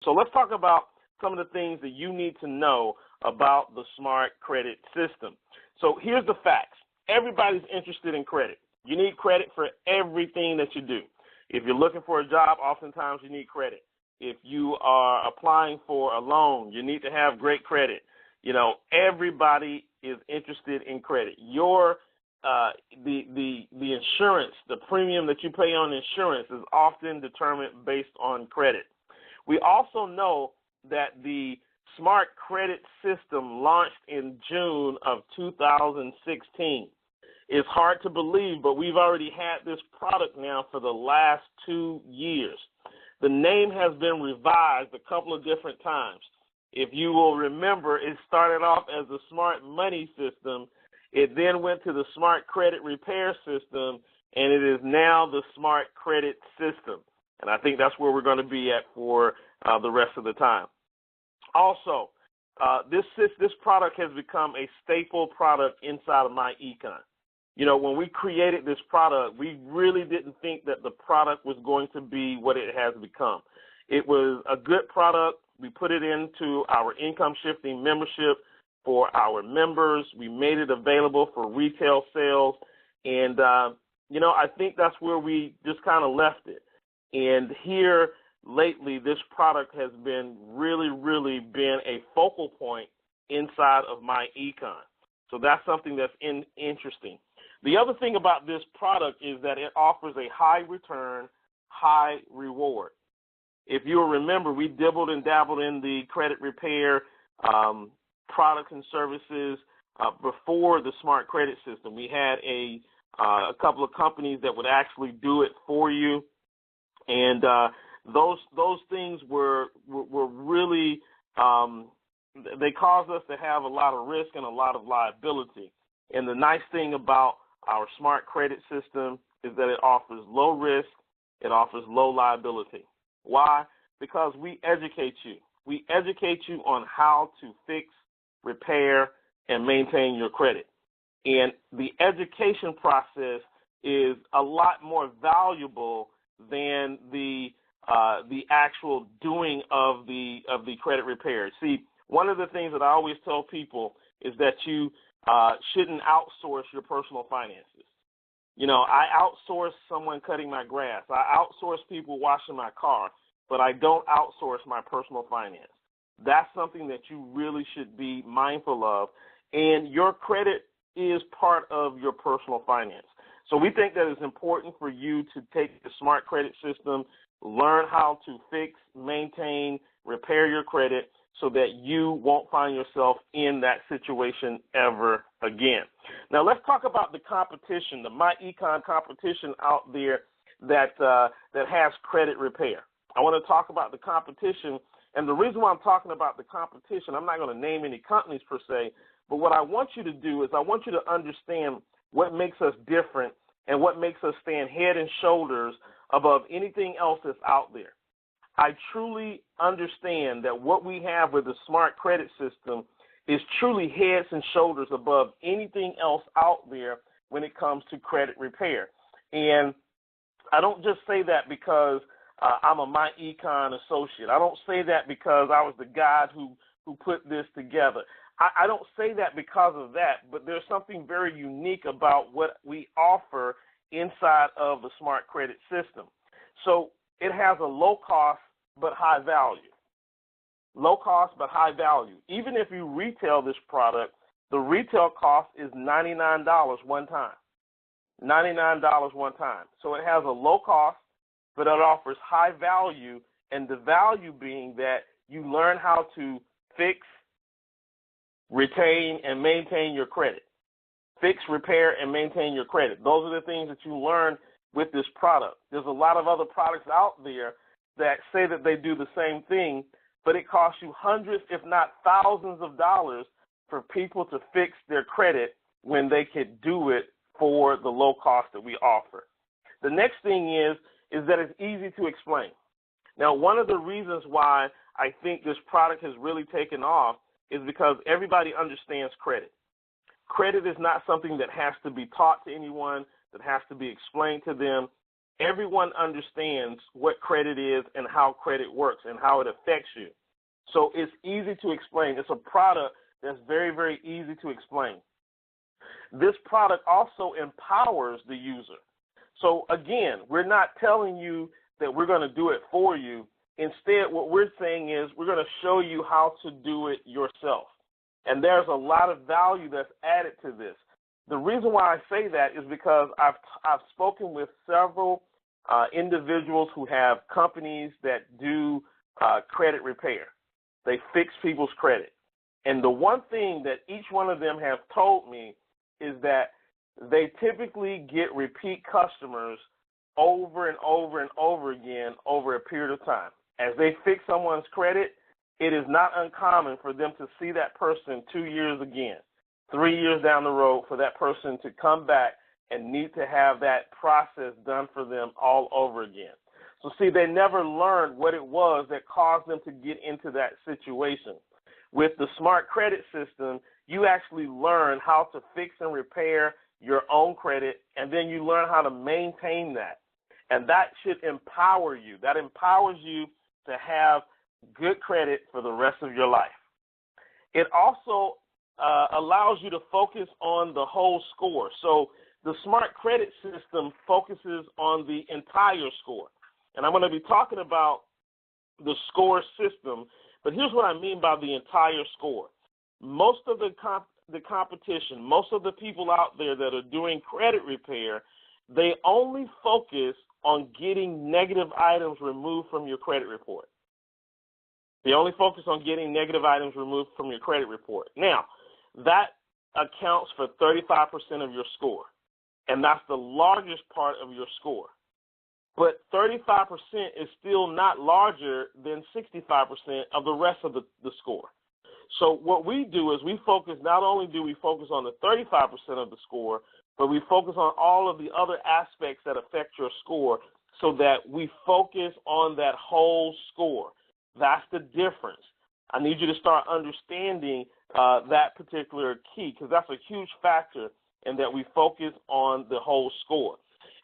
So let's talk about some of the things that you need to know about the Smart Credit system. So here's the facts. Everybody's interested in credit. You need credit for everything that you do. If you're looking for a job, oftentimes you need credit. If you are applying for a loan, you need to have great credit. You know, everybody is interested in credit. The insurance, the premium that you pay on insurance is often determined based on credit. We also know that the Smart Credit system launched in June of 2016. It's hard to believe, but we've already had this product now for the last 2 years. The name has been revised a couple of different times. If you will remember, it started off as the Smart Money system. It then went to the Smart Credit Repair system, and it is now the Smart Credit system. And I think that's where we're going to be at for the rest of the time. Also, this product has become a staple product inside of myEcon. You know, when we created this product, we really didn't think that the product was going to be what it has become. It was a good product. We put it into our income shifting membership for our members. We made it available for retail sales. And, you know, I think that's where we just kind of left it. And here lately, this product has been really been a focal point inside of myEcon. So that's something that's interesting. The other thing about this product is that it offers a high return, high reward. If you'll remember, we dibbled and dabbled in the credit repair products and services before the Smart Credit system. We had a couple of companies that would actually do it for you, and those things were really they caused us to have a lot of risk and a lot of liability. And the nice thing about our Smart Credit system is that it offers low risk, it offers low liability. Why? Because we educate you. We educate you on how to fix, repair, and maintain your credit. And the education process is a lot more valuable than the actual doing of the credit repair. See, one of the things that I always tell people is that you shouldn't outsource your personal finances. You know, I outsource someone cutting my grass. I outsource people washing my car, but I don't outsource my personal finance. That's something that you really should be mindful of. And your credit is part of your personal finance. So we think that it's important for you to take the Smart Credit system, learn how to fix, maintain, repair your credit so that you won't find yourself in that situation ever again. Now let's talk about the competition, the myEcon competition out there that has credit repair. I want to talk about the competition, and the reason why I'm talking about the competition, I'm not going to name any companies per se, but what I want you to do is I want you to understand what makes us different and what makes us stand head and shoulders above anything else that's out there. I truly understand that what we have with the Smart Credit system is truly heads and shoulders above anything else out there when it comes to credit repair. And I don't just say that because I'm a myEcon associate. I don't say that because I was the guy who put this together. I don't say that because of that, but there's something very unique about what we offer inside of the Smart Credit system. So it has a low cost but high value. Low cost but high value. Even if you retail this product, the retail cost is $99 one time. $99 one time. So it has a low cost, but it offers high value, and the value being that you learn how to fix, retain, and maintain your credit. Fix, repair, and maintain your credit. Those are the things that you learn with this product. There's a lot of other products out there that say that they do the same thing, but it costs you hundreds, if not thousands of dollars for people to fix their credit when they could do it for the low cost that we offer. The next thing is that it's easy to explain. Now, one of the reasons why I think this product has really taken off is because everybody understands credit. Credit is not something that has to be taught to anyone, that has to be explained to them. everyone understands what credit is and how credit works and how it affects you. So it's easy to explain. It's a product that's very, very easy to explain. This product also empowers the user. So again, we're not telling you that we're going to do it for you. Instead, what we're saying is we're going to show you how to do it yourself. And there's a lot of value that's added to this. The reason why I say that is because I've spoken with several individuals who have companies that do credit repair. They fix people's credit. And the one thing that each one of them have told me is that they typically get repeat customers over and over and over again over a period of time. As they fix someone's credit, it is not uncommon for them to see that person 2 years again, 3 years down the road, for that person to come back and need to have that process done for them all over again. So see, they never learned what it was that caused them to get into that situation. With the smart credit system, you actually learn how to fix and repair your own credit, and then you learn how to maintain that. And that should empower you. That empowers you to have good credit for the rest of your life. It also allows you to focus on the whole score. So the smart credit system focuses on the entire score. And I'm going to be talking about the score system, but here's what I mean by the entire score. Most of the competition, most of the people out there that are doing credit repair, they only focus on getting negative items removed from your credit report. They only focus on getting negative items removed from your credit report. Now, that accounts for 35% of your score, and that's the largest part of your score. But 35% is still not larger than 65% of the rest of the score. So what we do is we focus, not only do we focus on the 35% of the score, but we focus on all of the other aspects that affect your score so that we focus on that whole score. That's the difference. I need you to start understanding that particular key, because that's a huge factor in that we focus on the whole score.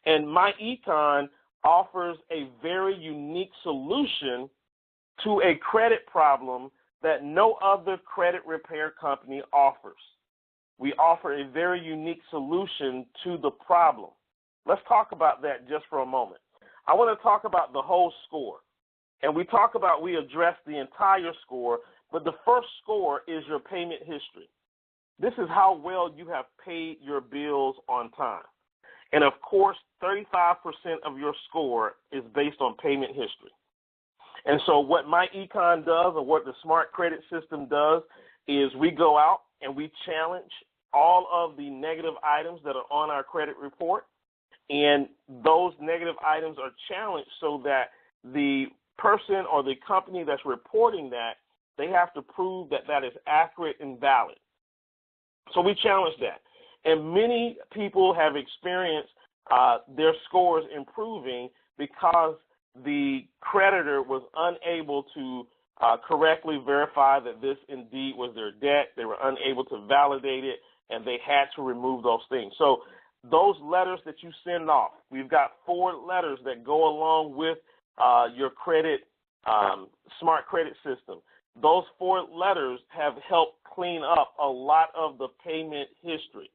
And myEcon offers a very unique solution to a credit problem that no other credit repair company offers. We offer a very unique solution to the problem. Let's talk about that just for a moment. I want to talk about the whole score. And we address the entire score, but the first score is your payment history. This is how well you have paid your bills on time. And of course, 35% of your score is based on payment history. And so what myEcon does, or what the smart credit system does, is we go out and we challenge all of the negative items that are on our credit report. And those negative items are challenged so that the person or the company that's reporting that, they have to prove that that is accurate and valid. So we challenge that. And many people have experienced their scores improving because the creditor was unable to correctly verify that this indeed was their debt. They were unable to validate it, and they had to remove those things. So those letters that you send off, we've got 4 letters that go along with your credit, smart credit system. Those 4 letters have helped clean up a lot of the payment history.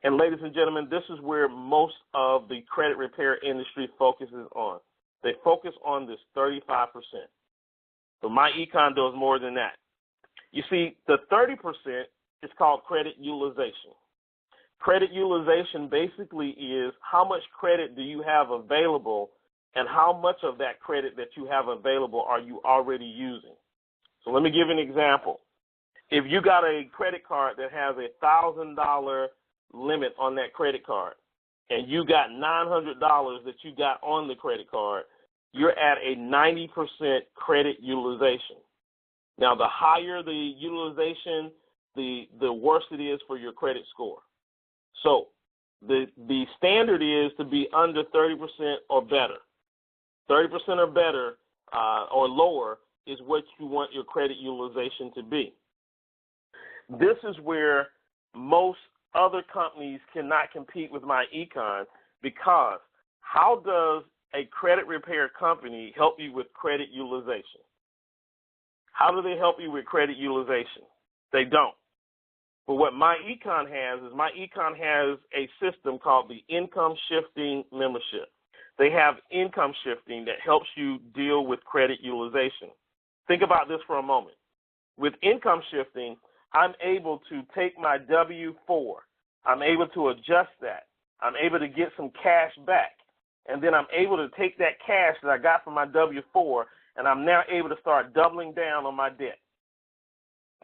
And ladies and gentlemen, this is where most of the credit repair industry focuses on. They focus on this 35%. But myEcon does more than that. You see, the 30% is called credit utilization. Credit utilization basically is how much credit do you have available and how much of that credit that you have available are you already using. So let me give you an example. If you got a credit card that has $1,000 limit on that credit card, and you got $900 that you got on the credit card, you're at a 90% credit utilization. Now, the higher the utilization, the worse it is for your credit score. So the standard is to be under 30% or better. 30% or better or lower is what you want your credit utilization to be. This is where most other companies cannot compete with myEcon, because How does a credit repair company help you with credit utilization? How do they help you with credit utilization? They don't. But what myEcon has a system called the income shifting membership. They have income shifting that helps you deal with credit utilization. Think about this for a moment. With income shifting, I'm able to take my W-4. I'm able to adjust that. I'm able to get some cash back. And then I'm able to take that cash that I got from my W-4, and I'm now able to start doubling down on my debt.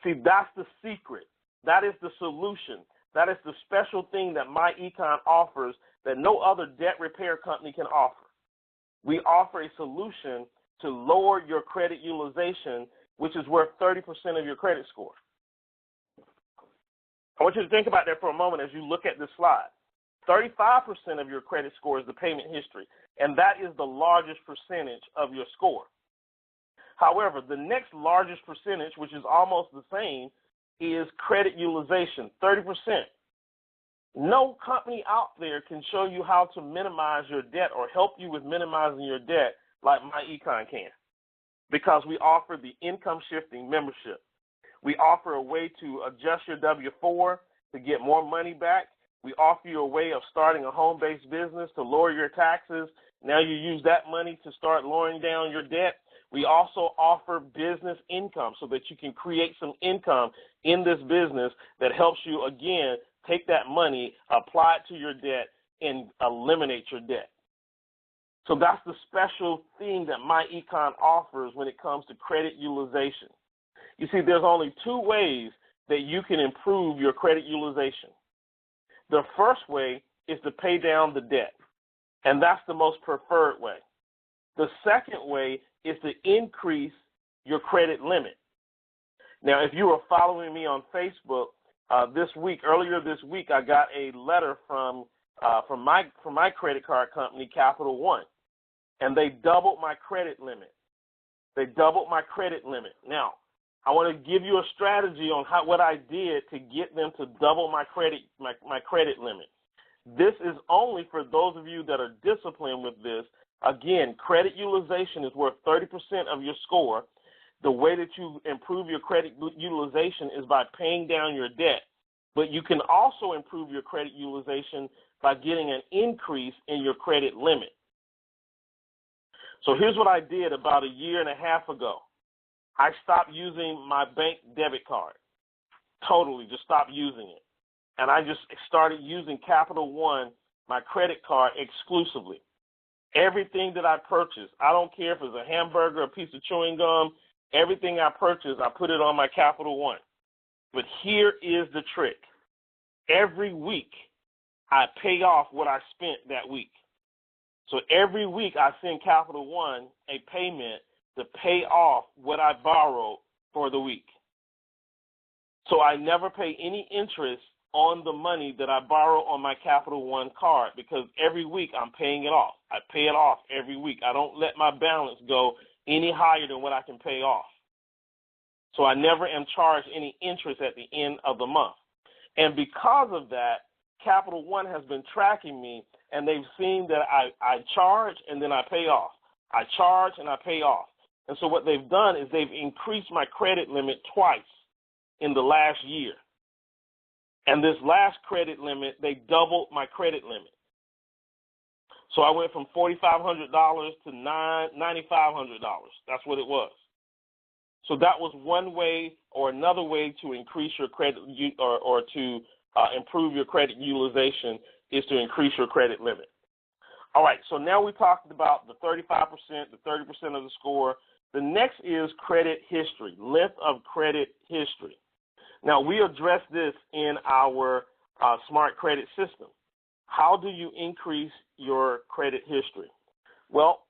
See, that's the secret. That is the solution. That is the special thing that myEcon offers that no other debt repair company can offer. We offer a solution to lower your credit utilization, which is worth 30% of your credit score. I want you to think about that for a moment as you look at this slide. 35% of your credit score is the payment history, and that is the largest percentage of your score. However, the next largest percentage, which is almost the same, is credit utilization, 30%. No company out there can show you how to minimize your debt or help you with minimizing your debt like myEcon can, because we offer the income shifting membership. We offer a way to adjust your W-4 to get more money back. We offer you a way of starting a home-based business to lower your taxes. Now you use that money to start lowering down your debt. We also offer business income so that you can create some income in this business that helps you, again, take that money, apply it to your debt, and eliminate your debt. So that's the special thing that myEcon offers when it comes to credit utilization. You see, there's only two ways that you can improve your credit utilization. The first way is to pay down the debt, and that's the most preferred way. The second way is to increase your credit limit. Now, if you were following me on Facebook earlier this week, I got a letter from my credit card company, Capital One, and they doubled my credit limit. They doubled my credit limit. Now, I want to give you a strategy on what I did to get them to double my credit limit. This is only for those of you that are disciplined with this. Again, credit utilization is worth 30% of your score. The way that you improve your credit utilization is by paying down your debt. But you can also improve your credit utilization by getting an increase in your credit limit. So here's what I did about a year and a half ago. I stopped using my bank debit card. Totally, just stopped using it. And I just started using Capital One, my credit card, exclusively. Everything that I purchase, I don't care if it's a hamburger, a piece of chewing gum, everything I purchase, I put it on my Capital One. But here is the trick. Every week, I pay off what I spent that week. So every week, I send Capital One a payment to pay off what I borrowed for the week. So I never pay any interest on the money that I borrow on my Capital One card, because every week I'm paying it off. I pay it off every week. I don't let my balance go any higher than what I can pay off. So I never am charged any interest at the end of the month. And because of that, Capital One has been tracking me, and they've seen that I charge and then I pay off. I charge and I pay off. And so what they've done is they've increased my credit limit twice in the last year. And this last credit limit, they doubled my credit limit. So I went from $4,500 to $9,500. That's what it was. So that was one way, or another way to increase your credit or to improve your credit utilization is to increase your credit limit. All right, so now we talked about the 35%, the 30% of the score. The next is credit history, length of credit history. Now, we address this in our smart credit system. How do you increase your credit history? Well,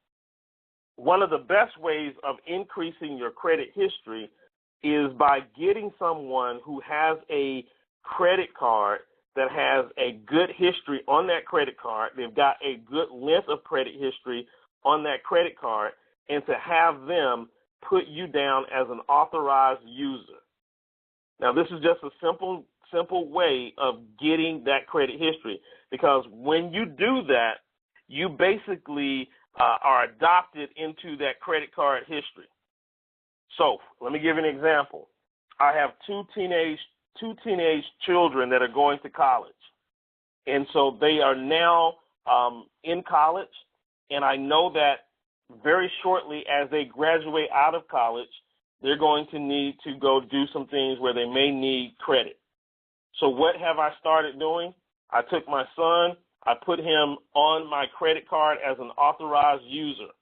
one of the best ways of increasing your credit history is by getting someone who has a credit card that has a good history on that credit card. They've got a good length of credit history on that credit card, and to have them put you down as an authorized user. Now, this is just a simple way of getting that credit history, because when you do that, you basically are adopted into that credit card history. So let me give you an example. I have two teenage children that are going to college. And so they are now in college, and I know that very shortly as they graduate out of college, they're going to need to go do some things where they may need credit. So what have I started doing? I took my son, I put him on my credit card as an authorized user.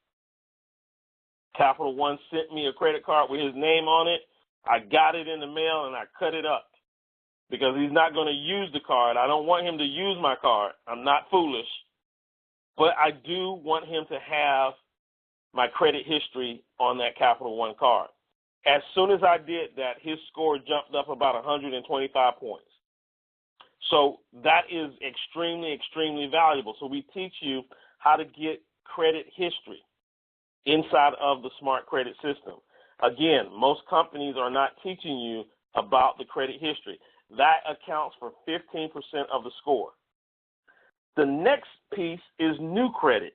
Capital One sent me a credit card with his name on it. I got it in the mail and I cut it up because he's not going to use the card. I don't want him to use my card. I'm not foolish. But I do want him to have my credit history on that Capital One card. As soon as I did that, his score jumped up about 125 points. So that is extremely, extremely valuable. So we teach you how to get credit history inside of the smart credit system. Again, most companies are not teaching you about the credit history. That accounts for 15% of the score. The next piece is new credit.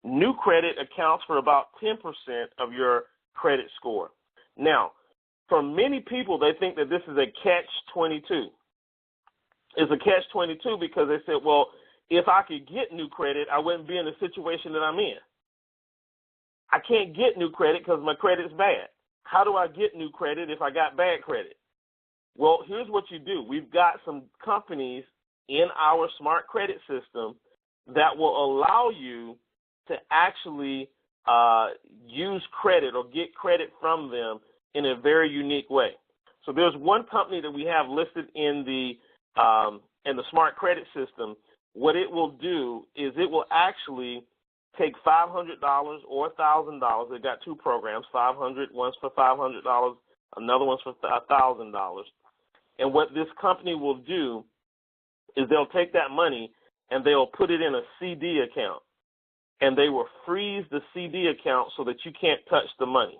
New credit accounts for about 10% of your credit score. Now, for many people, they think that this is a catch-22. It's a catch-22 because they said, well, if I could get new credit, I wouldn't be in the situation that I'm in. I can't get new credit because my credit's bad. How do I get new credit if I got bad credit? Well, here's what you do. We've got some companies in our smart credit system that will allow you to actually use credit or get credit from them in a very unique way. So there's one company that we have listed in the smart credit system. What it will do is it will actually take $500 or $1,000. They've got two programs, $500, one's for $500, another one's for $1,000. And what this company will do is they'll take that money and they'll put it in a CD account. And they will freeze the CD account so that you can't touch the money.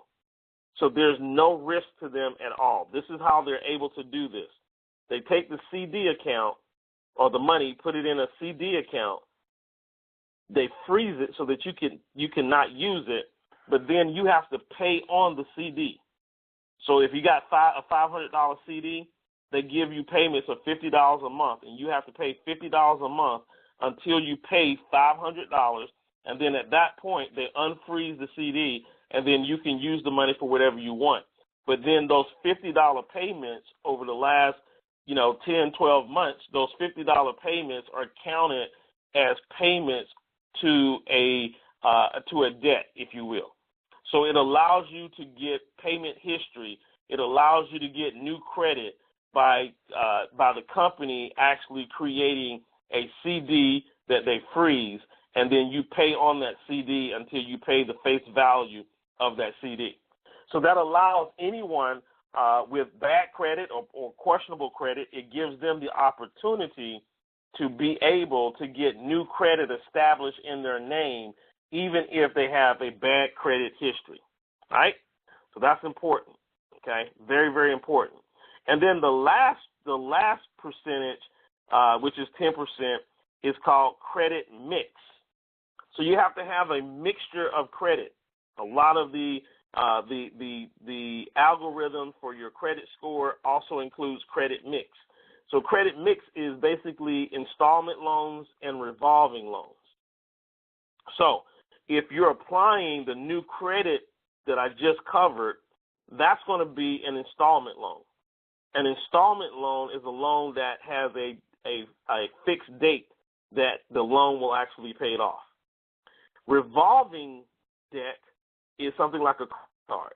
So there's no risk to them at all. This is how they're able to do this. They take the CD account or the money, put it in a CD account. They freeze it so that you cannot use it, but then you have to pay on the CD. So if you got a $500 CD, they give you payments of $50 a month, and you have to pay $50 a month until you pay $500. And then at that point, they unfreeze the CD, and then you can use the money for whatever you want. But then those $50 payments over the last, 10, 12 months, those $50 payments are counted as payments to a debt, if you will. So it allows you to get payment history. It allows you to get new credit by the company actually creating a CD that they freeze, and then you pay on that CD until you pay the face value of that CD. So that allows anyone with bad credit or questionable credit, it gives them the opportunity to be able to get new credit established in their name, even if they have a bad credit history, right? So that's important, okay? Very, very important. And then the last percentage, which is 10%, is called credit mix. So you have to have a mixture of credit. A lot of the algorithm for your credit score also includes credit mix. So credit mix is basically installment loans and revolving loans. So if you're applying the new credit that I just covered, that's going to be an installment loan. An installment loan is a loan that has a fixed date that the loan will actually be paid off. Revolving debt is something like a credit card.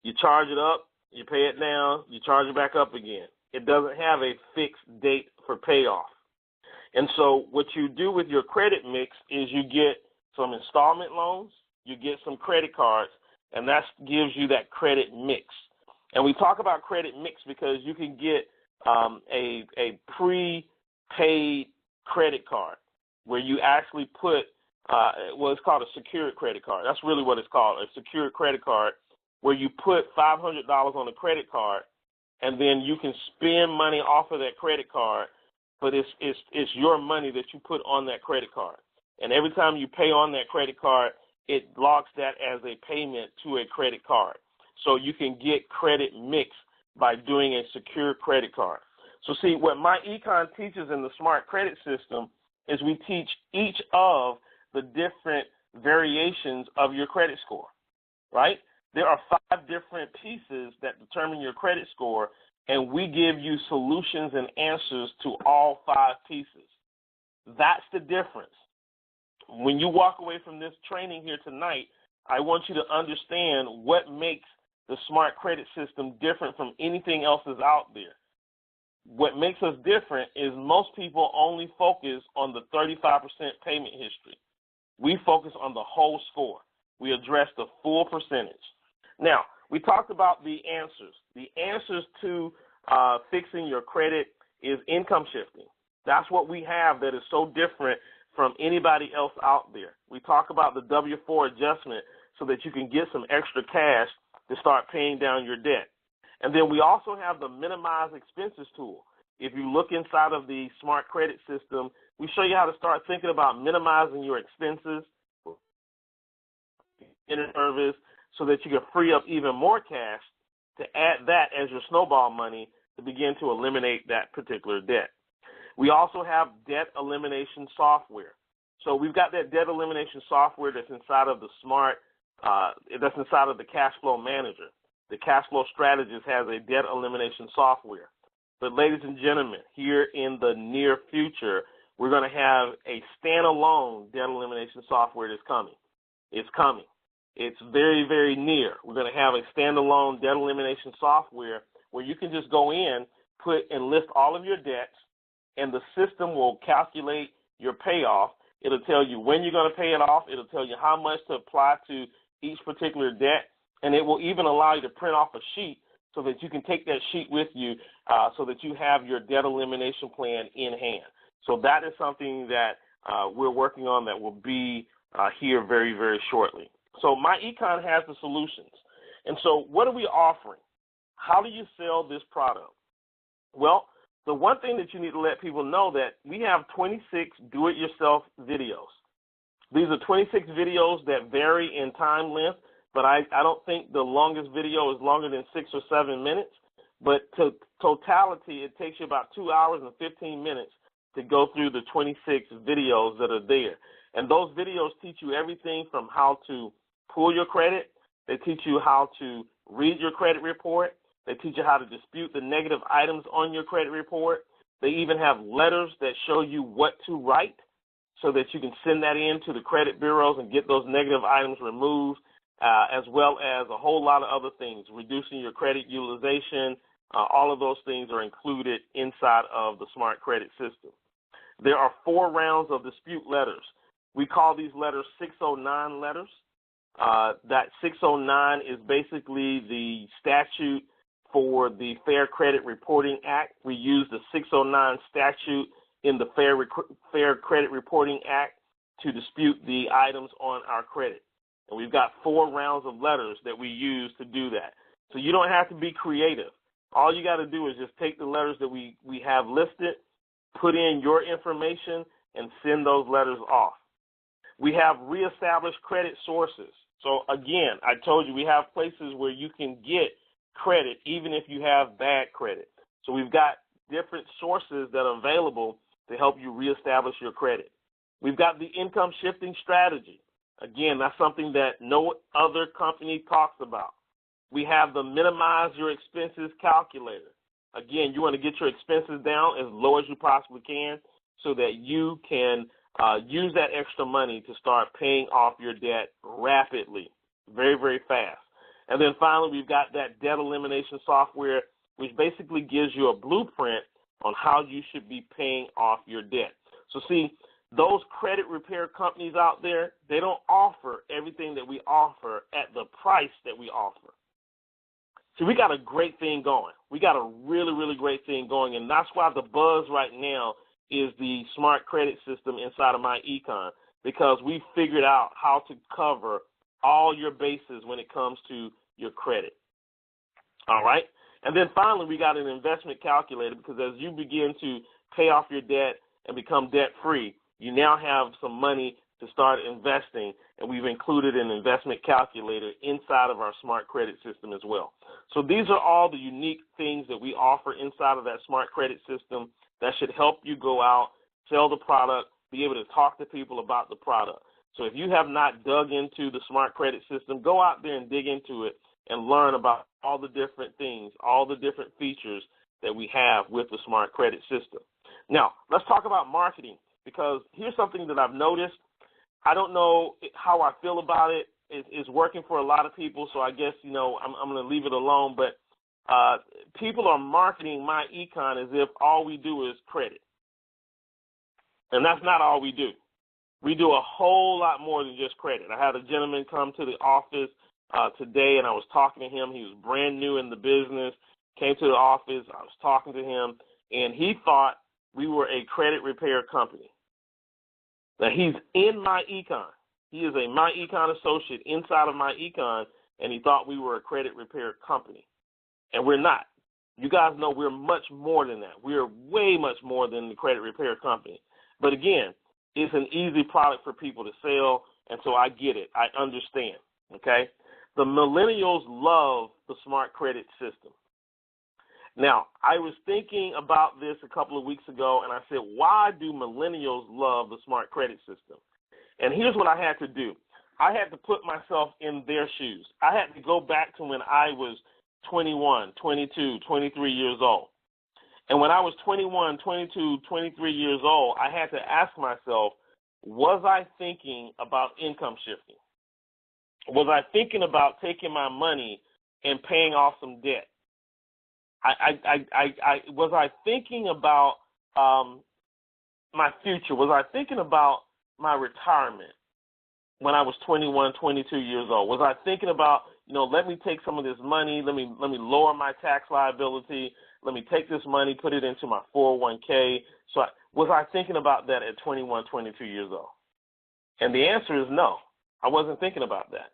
You charge it up, you pay it down, you charge it back up again. It doesn't have a fixed date for payoff. And so what you do with your credit mix is you get some installment loans, you get some credit cards, and that gives you that credit mix. And we talk about credit mix because you can get a prepaid credit card where you actually put it's called a secured credit card. That's really what it's called, a secured credit card, where you put $500 on a credit card, and then you can spend money off of that credit card, but it's your money that you put on that credit card. And every time you pay on that credit card, it logs that as a payment to a credit card. So you can get credit mixed by doing a secure credit card. So see, what myEcon teaches in the smart credit system is we teach each of the different variations of your credit score, right? There are 5 different pieces that determine your credit score, and we give you solutions and answers to all 5 pieces. That's the difference. When you walk away from this training here tonight, I want you to understand what makes the smart credit system different from anything else that's out there. What makes us different is most people only focus on the 35% payment history. We focus on the whole score. We address the full percentage. Now, we talked about the answers. The answers to fixing your credit is income shifting. That's what we have that is so different from anybody else out there. We talk about the W-4 adjustment so that you can get some extra cash to start paying down your debt. And then we also have the minimize expenses tool. If you look inside of the smart credit system, we show you how to start thinking about minimizing your expenses in a service so that you can free up even more cash to add that as your snowball money to begin to eliminate that particular debt. We also have debt elimination software. So we've got that debt elimination software that's inside of the smart, that's inside of the cash flow manager. The cash flow strategist has a debt elimination software. But ladies and gentlemen, here in the near future, we're going to have a standalone debt elimination software that's coming. It's coming. It's very, very near. We're going to have a standalone debt elimination software where you can just go in, put and list all of your debts, and the system will calculate your payoff. It'll tell you when you're going to pay it off. It'll tell you how much to apply to each particular debt, and it will even allow you to print off a sheet so that you can take that sheet with you so that you have your debt elimination plan in hand. So that is something that we're working on that will be here very, very shortly. So myEcon has the solutions. And so what are we offering? How do you sell this product? Well, the one thing that you need to let people know that we have 26 do-it-yourself videos. These are 26 videos that vary in time length, but I don't think the longest video is longer than 6 or 7 minutes. But to totality, it takes you about 2 hours and 15 minutes to go through the 26 videos that are there. And those videos teach you everything from how to pull your credit. They teach you how to read your credit report. They teach you how to dispute the negative items on your credit report. They even have letters that show you what to write so that you can send that in to the credit bureaus and get those negative items removed, as well as a whole lot of other things, reducing your credit utilization. All of those things are included inside of the smart credit system. There are 4 rounds of dispute letters. We call these letters 609 letters. That 609 is basically the statute for the Fair Credit Reporting Act. We use the 609 statute in the Fair Credit Reporting Act to dispute the items on our credit. And we've got 4 rounds of letters that we use to do that. So you don't have to be creative. All you got to do is just take the letters that we have listed, put in your information, and send those letters off. We have reestablished credit sources. So again, I told you we have places where you can get credit even if you have bad credit. So we've got different sources that are available to help you reestablish your credit. We've got the income shifting strategy. Again, that's something that no other company talks about. We have the minimize your expenses calculator. Again, you want to get your expenses down as low as you possibly can so that you can use that extra money to start paying off your debt rapidly, very, very fast. And then finally, we've got that debt elimination software, which basically gives you a blueprint on how you should be paying off your debt. So see, those credit repair companies out there, they don't offer everything that we offer at the price that we offer. See, we got a great thing going. We got a really, really great thing going, and that's why the buzz right now is the smart credit system inside of myEcon, because we figured out how to cover all your bases when it comes to your credit. All right? And then finally, we got an investment calculator, because as you begin to pay off your debt and become debt-free, you now have some money to start investing, and we've included an investment calculator inside of our smart credit system as well. So these are all the unique things that we offer inside of that smart credit system that should help you go out, sell the product, be able to talk to people about the product. So if you have not dug into the smart credit system, go out there and dig into it and learn about all the different things, all the different features that we have with the smart credit system. Now, let's talk about marketing, because here's something that I've noticed. I don't know how I feel about it. It's working for a lot of people, so I guess, I'm going to leave it alone. But people are marketing myEcon as if all we do is credit. And that's not all we do. We do a whole lot more than just credit. I had a gentleman come to the office today, and I was talking to him. He was brand new in the business, came to the office. I was talking to him, and he thought we were a credit repair company. Now, he's in myEcon. He is a myEcon associate inside of myEcon, and he thought we were a credit repair company. And we're not. You guys know we're much more than that. We're way much more than the credit repair company. But again, it's an easy product for people to sell, and so I get it. I understand, okay? The millennials love the smart credit system. Now, I was thinking about this a couple of weeks ago, and I said, why do millennials love the smart credit system? And here's what I had to do. I had to put myself in their shoes. I had to go back to when I was 21, 22, 23 years old. And when I was 21, 22, 23 years old, I had to ask myself, was I thinking about income shifting? Was I thinking about taking my money and paying off some debt? Was I thinking about my future? Was I thinking about my retirement when I was 21, 22 years old? Was I thinking about, let me take some of this money, let me lower my tax liability, let me take this money, put it into my 401k. So was I thinking about that at 21, 22 years old? And the answer is no, I wasn't thinking about that.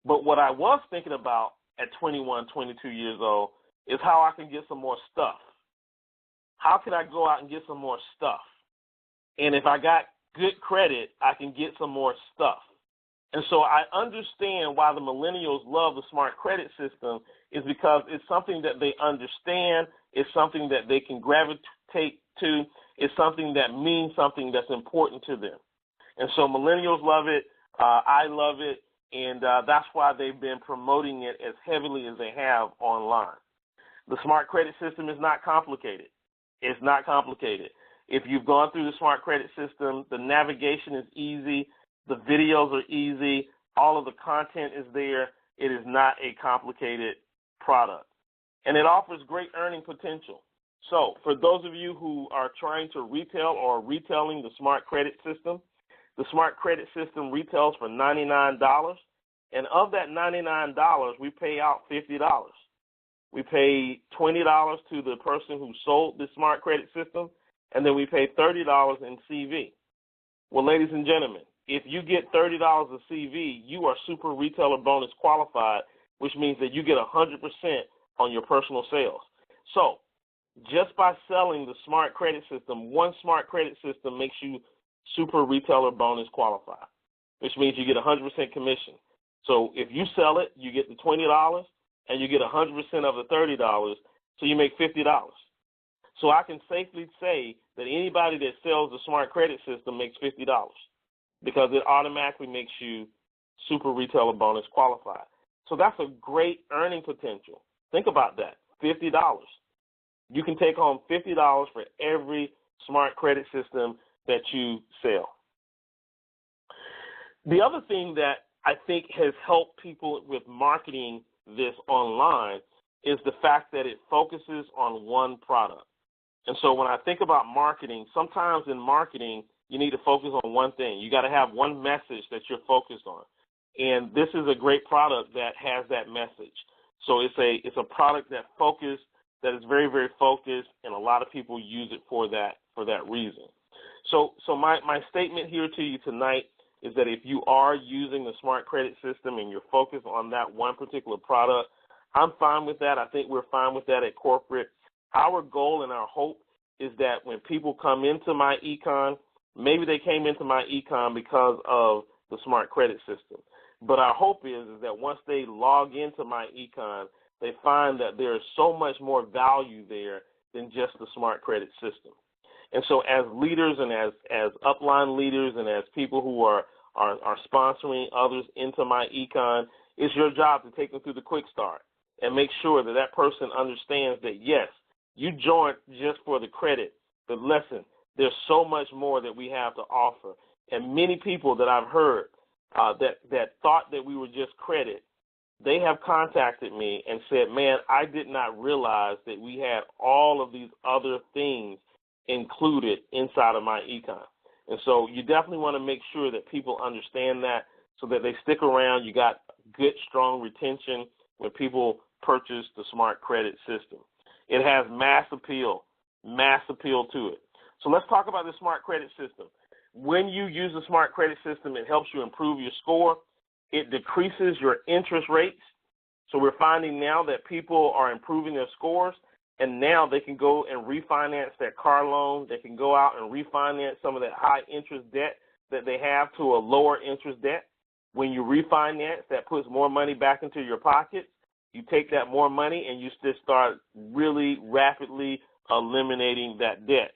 But what I was thinking about at 21, 22 years old is how I can get some more stuff. How can I go out and get some more stuff? And if I got good credit, I can get some more stuff. And so I understand why the millennials love the smart credit system, is because it's something that they understand, it's something that they can gravitate to, it's something that means something that's important to them. And so millennials love it, I love it, and that's why they've been promoting it as heavily as they have online. The smart credit system is not complicated. It's not complicated. If you've gone through the smart credit system, the navigation is easy, the videos are easy, all of the content is there. It is not a complicated product. And it offers great earning potential. So for those of you who are trying to retail or retailing the smart credit system, the smart credit system retails for $99. And of that $99, we pay out $50. We pay $20 to the person who sold the smart credit system, and then we pay $30 in CV. Well, ladies and gentlemen, if you get $30 of CV, you are super retailer bonus qualified, which means that you get 100% on your personal sales. So just by selling the smart credit system, one smart credit system makes you super retailer bonus qualified, which means you get 100% commission. So if you sell it, you get the $20 and you get 100% of the $30, so you make $50. So I can safely say that anybody that sells the smart credit system makes $50 because it automatically makes you super retailer bonus qualified. So that's a great earning potential. Think about that, $50. You can take home $50 for every smart credit system that you sell. The other thing that I think has helped people with marketing this online is the fact that it focuses on one product. And so when I think about marketing, sometimes in marketing, you need to focus on one thing. You got to have one message that you're focused on. And this is a great product that has that message. So it's a product that is very, very focused, and a lot of people use it for that reason. So my statement here to you tonight is that if you are using the smart credit system and you're focused on that one particular product, I'm fine with that. I think we're fine with that at corporate. Our goal and our hope is that when people come into myEcon, maybe they came into myEcon because of the smart credit system. But our hope is that once they log into myEcon, they find that there is so much more value there than just the smart credit system. And so as leaders and as upline leaders and as people who are sponsoring others into myEcon, it's your job to take them through the quick start and make sure that that person understands that, yes, you joined just for the credit, but listen, there's so much more that we have to offer. And many people that I've heard that thought that we were just credit, they have contacted me and said, man, I did not realize that we had all of these other things included inside of myEcon. And so you definitely want to make sure that people understand that so that they stick around. You got good, strong retention when people purchase the smart credit system. It has mass appeal to it. So let's talk about the smart credit system. When you use the smart credit system, it helps you improve your score. It decreases your interest rates. So we're finding now that people are improving their scores, and now they can go and refinance that car loan. They can go out and refinance some of that high interest debt that they have to a lower interest debt. When you refinance, that puts more money back into your pocket. You take that more money and you just start really rapidly eliminating that debt.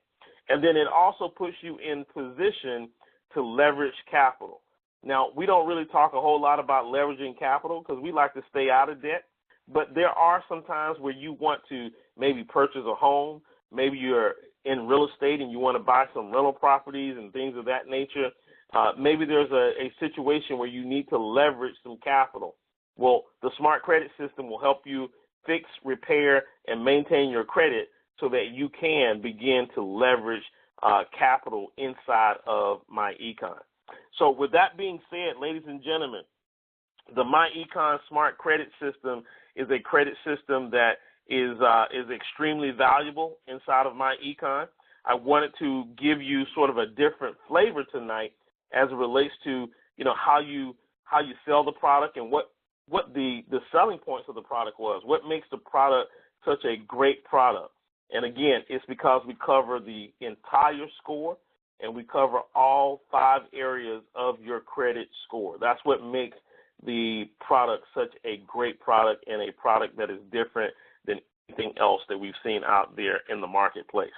And then it also puts you in position to leverage capital. Now, we don't really talk a whole lot about leveraging capital because we like to stay out of debt, but there are some times where you want to maybe purchase a home. Maybe you're in real estate and you want to buy some rental properties and things of that nature. Maybe there's a situation where you need to leverage some capital. Well, the smart credit system will help you fix, repair, and maintain your credit so that you can begin to leverage capital inside of myEcon. So with that being said, ladies and gentlemen, the myEcon smart credit system is a credit system that is extremely valuable inside of myEcon. I wanted to give you sort of a different flavor tonight as it relates to, how you sell the product and what the selling points of the product was, what makes the product such a great product. And again, it's because we cover the entire score and we cover all 5 areas of your credit score. That's what makes the product such a great product and a product that is different than anything else that we've seen out there in the marketplace.